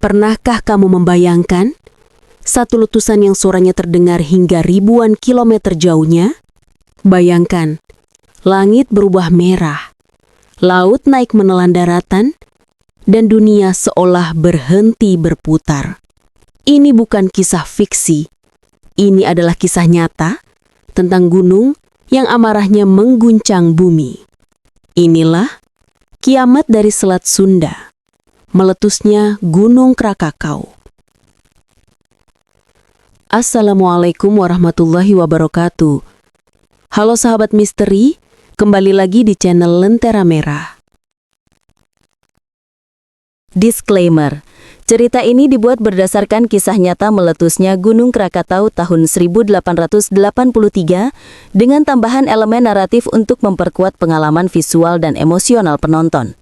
Pernahkah kamu membayangkan satu letusan yang suaranya terdengar hingga ribuan kilometer jauhnya? Bayangkan, langit berubah merah, laut naik menelan daratan, dan dunia seolah berhenti berputar. Ini bukan kisah fiksi. Ini adalah kisah nyata tentang gunung yang amarahnya mengguncang bumi. Inilah kiamat dari Selat Sunda, meletusnya Gunung Krakatau. Assalamualaikum warahmatullahi wabarakatuh. Halo sahabat misteri, kembali lagi di channel Lentera Merah. Disclaimer, cerita ini dibuat berdasarkan kisah nyata meletusnya Gunung Krakatau tahun 1883 dengan tambahan elemen naratif untuk memperkuat pengalaman visual dan emosional penonton.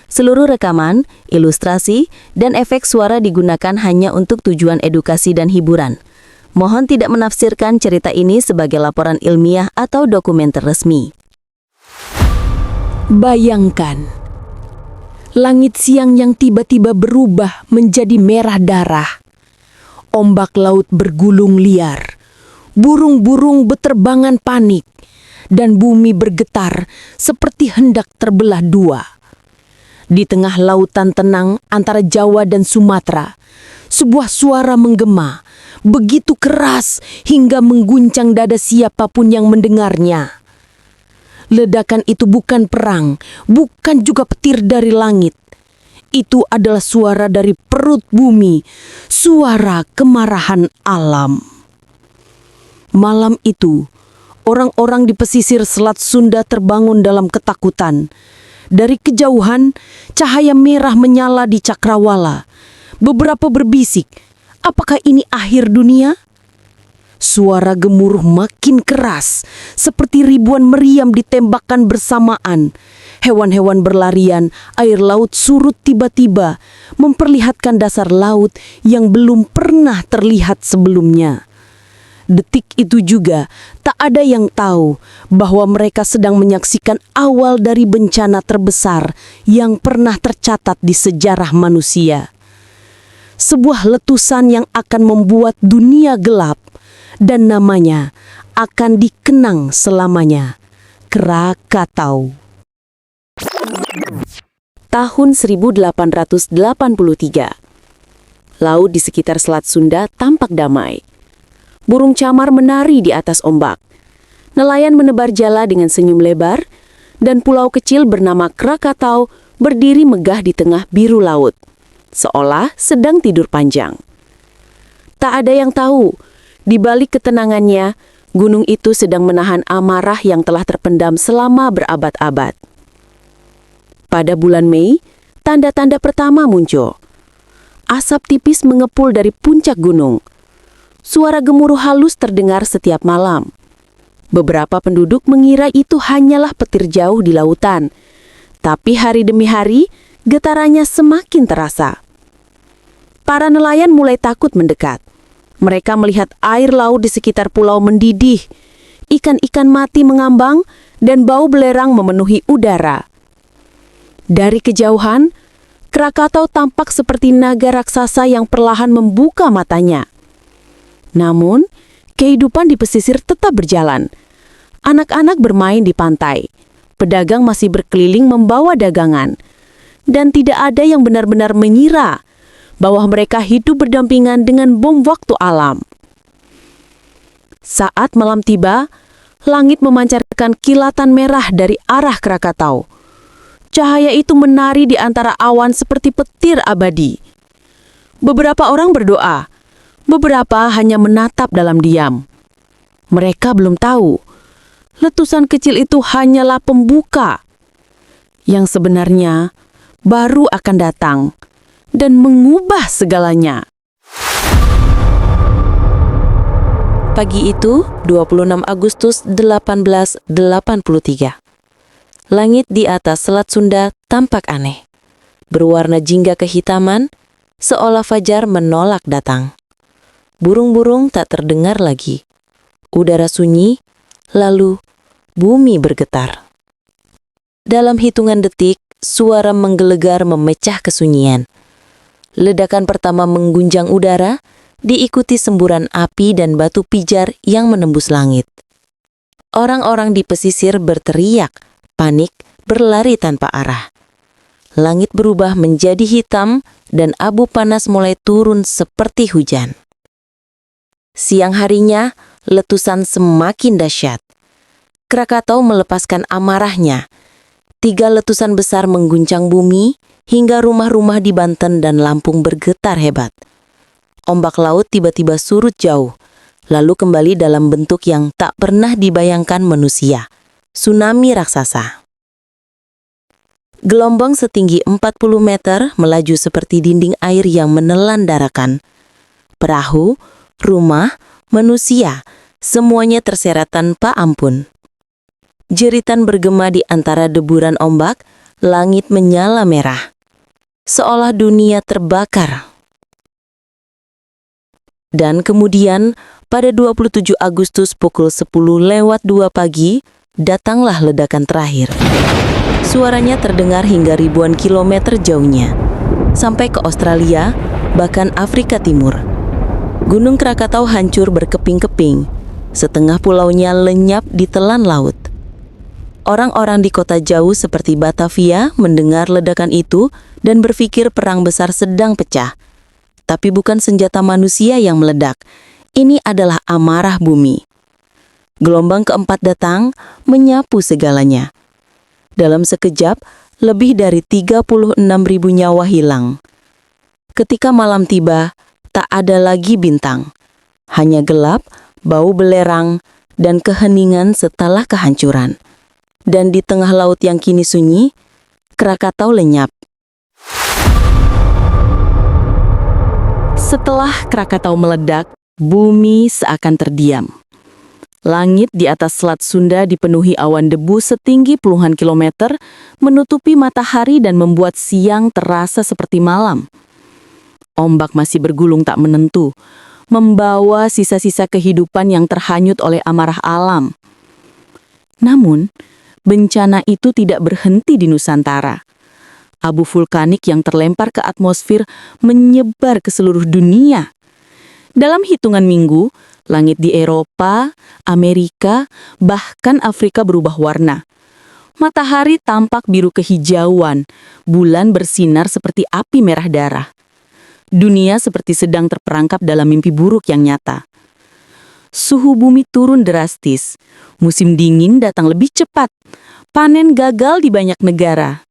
Seluruh rekaman, ilustrasi, dan efek suara digunakan hanya untuk tujuan edukasi dan hiburan. Mohon tidak menafsirkan cerita ini sebagai laporan ilmiah atau dokumenter resmi. Bayangkan, langit siang yang tiba-tiba berubah menjadi merah darah. Ombak laut bergulung liar, burung-burung beterbangan panik, dan bumi bergetar seperti hendak terbelah dua. Di tengah lautan tenang antara Jawa dan Sumatera, sebuah suara menggema, begitu keras hingga mengguncang dada siapapun yang mendengarnya. Ledakan itu bukan perang, bukan juga petir dari langit. Itu adalah suara dari perut bumi, suara kemarahan alam. Malam itu, orang-orang di pesisir Selat Sunda terbangun dalam ketakutan. Dari kejauhan, cahaya merah menyala di cakrawala. Beberapa berbisik, apakah ini akhir dunia? Suara gemuruh makin keras, seperti ribuan meriam ditembakkan bersamaan. Hewan-hewan berlarian, air laut surut tiba-tiba, memperlihatkan dasar laut yang belum pernah terlihat sebelumnya. Detik itu juga, tak ada yang tahu bahwa mereka sedang menyaksikan awal dari bencana terbesar yang pernah tercatat di sejarah manusia. Sebuah letusan yang akan membuat dunia gelap, dan namanya akan dikenang selamanya, Krakatau. Tahun 1883. Laut di sekitar Selat Sunda tampak damai. Burung camar menari di atas ombak. Nelayan menebar jala dengan senyum lebar, dan pulau kecil bernama Krakatau berdiri megah di tengah biru laut, seolah sedang tidur panjang. Tak ada yang tahu, di balik ketenangannya, gunung itu sedang menahan amarah yang telah terpendam selama berabad-abad. Pada bulan Mei, tanda-tanda pertama muncul. Asap tipis mengepul dari puncak gunung. Suara gemuruh halus terdengar setiap malam. Beberapa penduduk mengira itu hanyalah petir jauh di lautan. Tapi hari demi hari, getarannya semakin terasa. Para nelayan mulai takut mendekat. Mereka melihat air laut di sekitar pulau mendidih. Ikan-ikan mati mengambang dan bau belerang memenuhi udara. Dari kejauhan, Krakatau tampak seperti naga raksasa yang perlahan membuka matanya. Namun, kehidupan di pesisir tetap berjalan. Anak-anak bermain di pantai. Pedagang masih berkeliling membawa dagangan. Dan tidak ada yang benar-benar mengira bahwa mereka hidup berdampingan dengan bom waktu alam. Saat malam tiba, langit memancarkan kilatan merah dari arah Krakatau. Cahaya itu menari di antara awan seperti petir abadi. Beberapa orang berdoa, beberapa hanya menatap dalam diam. Mereka belum tahu, letusan kecil itu hanyalah pembuka. Yang sebenarnya baru akan datang dan mengubah segalanya. Pagi itu, 26 Agustus 1883. Langit di atas Selat Sunda tampak aneh. Berwarna jingga kehitaman, seolah fajar menolak datang. Burung-burung tak terdengar lagi. Udara sunyi, lalu bumi bergetar. Dalam hitungan detik, suara menggelegar memecah kesunyian. Ledakan pertama mengguncang udara, diikuti semburan api dan batu pijar yang menembus langit. Orang-orang di pesisir berteriak, panik, berlari tanpa arah. Langit berubah menjadi hitam dan abu panas mulai turun seperti hujan. Siang harinya, letusan semakin dahsyat. Krakatau melepaskan amarahnya. 3 letusan besar mengguncang bumi hingga rumah-rumah di Banten dan Lampung bergetar hebat. Ombak laut tiba-tiba surut jauh, lalu kembali dalam bentuk yang tak pernah dibayangkan manusia. Tsunami raksasa. Gelombang setinggi 40 meter melaju seperti dinding air yang menelan darakan. Perahu, rumah, manusia, semuanya terseret tanpa ampun. Jeritan bergema di antara deburan ombak, langit menyala merah. Seolah dunia terbakar. Dan kemudian, pada 27 Agustus pukul 10:02 pagi, datanglah ledakan terakhir. Suaranya terdengar hingga ribuan kilometer jauhnya, sampai ke Australia, bahkan Afrika Timur. Gunung Krakatau hancur berkeping-keping, setengah pulaunya lenyap ditelan laut. Orang-orang di kota jauh seperti Batavia mendengar ledakan itu dan berpikir perang besar sedang pecah. Tapi bukan senjata manusia yang meledak, ini adalah amarah bumi. Gelombang keempat datang, menyapu segalanya. Dalam sekejap, lebih dari 36.000 nyawa hilang. Ketika malam tiba, tak ada lagi bintang. Hanya gelap, bau belerang, dan keheningan setelah kehancuran. Dan di tengah laut yang kini sunyi, Krakatau lenyap. Setelah Krakatau meledak, bumi seakan terdiam. Langit di atas Selat Sunda dipenuhi awan debu setinggi puluhan kilometer, menutupi matahari dan membuat siang terasa seperti malam. Ombak masih bergulung tak menentu, membawa sisa-sisa kehidupan yang terhanyut oleh amarah alam. Namun, bencana itu tidak berhenti di Nusantara. Abu vulkanik yang terlempar ke atmosfer menyebar ke seluruh dunia. Dalam hitungan minggu, langit di Eropa, Amerika, bahkan Afrika berubah warna. Matahari tampak biru kehijauan, bulan bersinar seperti api merah darah. Dunia seperti sedang terperangkap dalam mimpi buruk yang nyata. Suhu bumi turun drastis, musim dingin datang lebih cepat, panen gagal di banyak negara.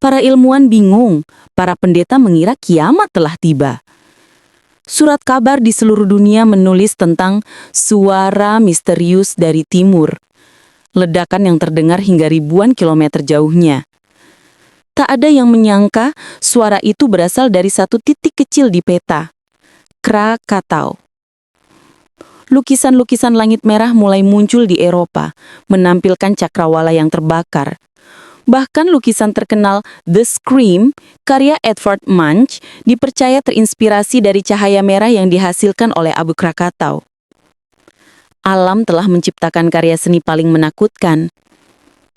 Para ilmuwan bingung, para pendeta mengira kiamat telah tiba. Surat kabar di seluruh dunia menulis tentang suara misterius dari timur. Ledakan yang terdengar hingga ribuan kilometer jauhnya. Tak ada yang menyangka suara itu berasal dari satu titik kecil di peta. Krakatau. Lukisan-lukisan langit merah mulai muncul di Eropa, menampilkan cakrawala yang terbakar. Bahkan lukisan terkenal The Scream, karya Edvard Munch, dipercaya terinspirasi dari cahaya merah yang dihasilkan oleh Abu Krakatau. Alam telah menciptakan karya seni paling menakutkan,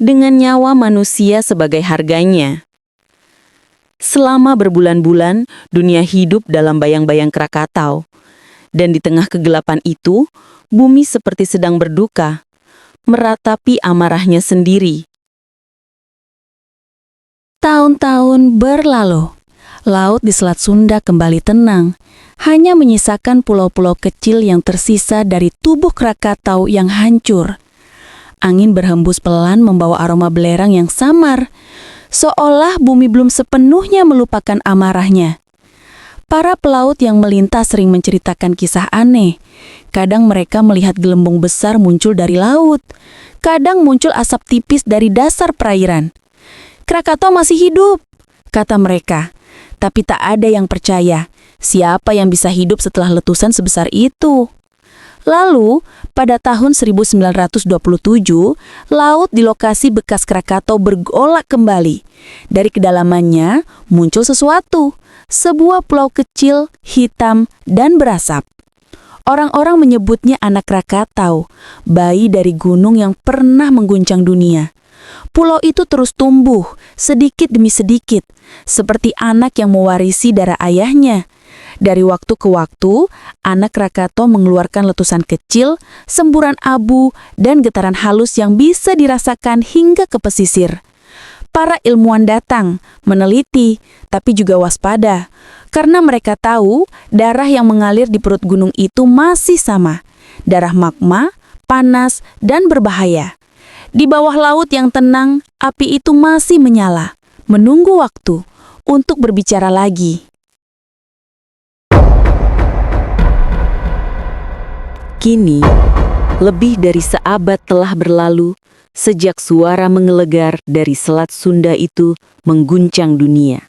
dengan nyawa manusia sebagai harganya. Selama berbulan-bulan, dunia hidup dalam bayang-bayang Krakatau. Dan di tengah kegelapan itu, bumi seperti sedang berduka, meratapi amarahnya sendiri. Tahun-tahun berlalu, laut di Selat Sunda kembali tenang, hanya menyisakan pulau-pulau kecil yang tersisa dari tubuh Krakatau yang hancur. Angin berhembus pelan membawa aroma belerang yang samar, seolah bumi belum sepenuhnya melupakan amarahnya. Para pelaut yang melintas sering menceritakan kisah aneh. Kadang mereka melihat gelembung besar muncul dari laut, kadang muncul asap tipis dari dasar perairan. Krakatau masih hidup, kata mereka. Tapi tak ada yang percaya. Siapa yang bisa hidup setelah letusan sebesar itu? Lalu, pada tahun 1927, laut di lokasi bekas Krakatau bergolak kembali. Dari kedalamannya muncul sesuatu, sebuah pulau kecil, hitam, dan berasap. Orang-orang menyebutnya anak Krakatau, bayi dari gunung yang pernah mengguncang dunia. Pulau itu terus tumbuh, sedikit demi sedikit, seperti anak yang mewarisi darah ayahnya. Dari waktu ke waktu, anak Krakatau mengeluarkan letusan kecil, semburan abu, dan getaran halus yang bisa dirasakan hingga ke pesisir. Para ilmuwan datang, meneliti, tapi juga waspada, karena mereka tahu darah yang mengalir di perut gunung itu masih sama, darah magma, panas, dan berbahaya. Di bawah laut yang tenang, api itu masih menyala, menunggu waktu untuk berbicara lagi. Kini, lebih dari seabad telah berlalu sejak suara menggelegar dari Selat Sunda itu mengguncang dunia.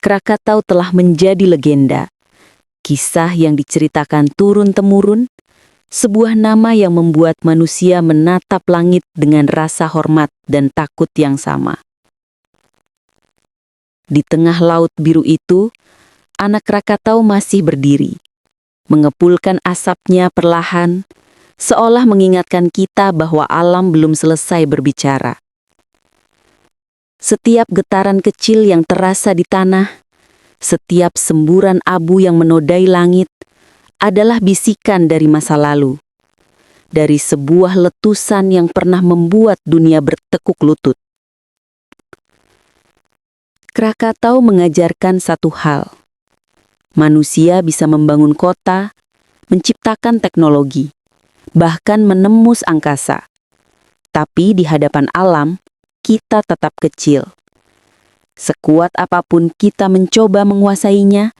Krakatau telah menjadi legenda, kisah yang diceritakan turun-temurun, sebuah nama yang membuat manusia menatap langit dengan rasa hormat dan takut yang sama. Di tengah laut biru itu, anak Krakatau masih berdiri, mengepulkan asapnya perlahan, seolah mengingatkan kita bahwa alam belum selesai berbicara. Setiap getaran kecil yang terasa di tanah, setiap semburan abu yang menodai langit, adalah bisikan dari masa lalu, dari sebuah letusan yang pernah membuat dunia bertekuk lutut. Krakatau mengajarkan satu hal: manusia bisa membangun kota, menciptakan teknologi, bahkan menembus angkasa. Tapi di hadapan alam, kita tetap kecil. Sekuat apapun kita mencoba menguasainya,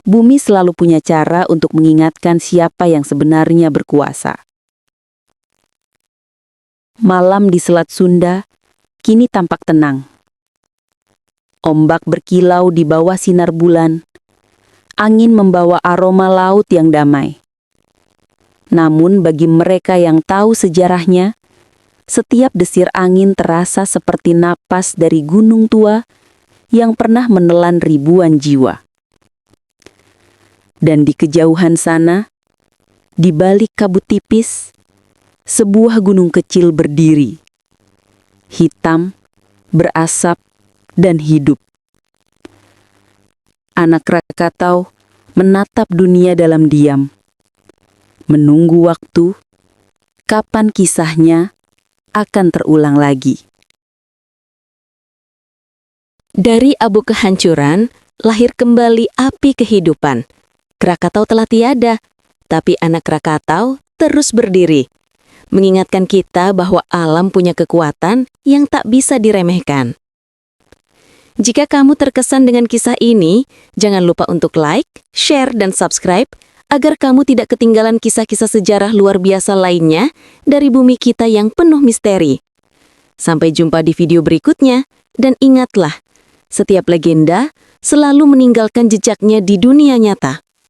bumi selalu punya cara untuk mengingatkan siapa yang sebenarnya berkuasa. Malam di Selat Sunda kini tampak tenang. Ombak berkilau di bawah sinar bulan. Angin membawa aroma laut yang damai. Namun bagi mereka yang tahu sejarahnya, setiap desir angin terasa seperti napas dari gunung tua yang pernah menelan ribuan jiwa. Dan di kejauhan sana, di balik kabut tipis, sebuah gunung kecil berdiri. Hitam, berasap, dan hidup. Anak Krakatau menatap dunia dalam diam, menunggu waktu, kapan kisahnya akan terulang lagi. Dari abu kehancuran, lahir kembali api kehidupan. Krakatau telah tiada, tapi anak Krakatau terus berdiri, mengingatkan kita bahwa alam punya kekuatan yang tak bisa diremehkan. Jika kamu terkesan dengan kisah ini, jangan lupa untuk like, share, dan subscribe agar kamu tidak ketinggalan kisah-kisah sejarah luar biasa lainnya dari bumi kita yang penuh misteri. Sampai jumpa di video berikutnya, dan ingatlah, setiap legenda selalu meninggalkan jejaknya di dunia nyata.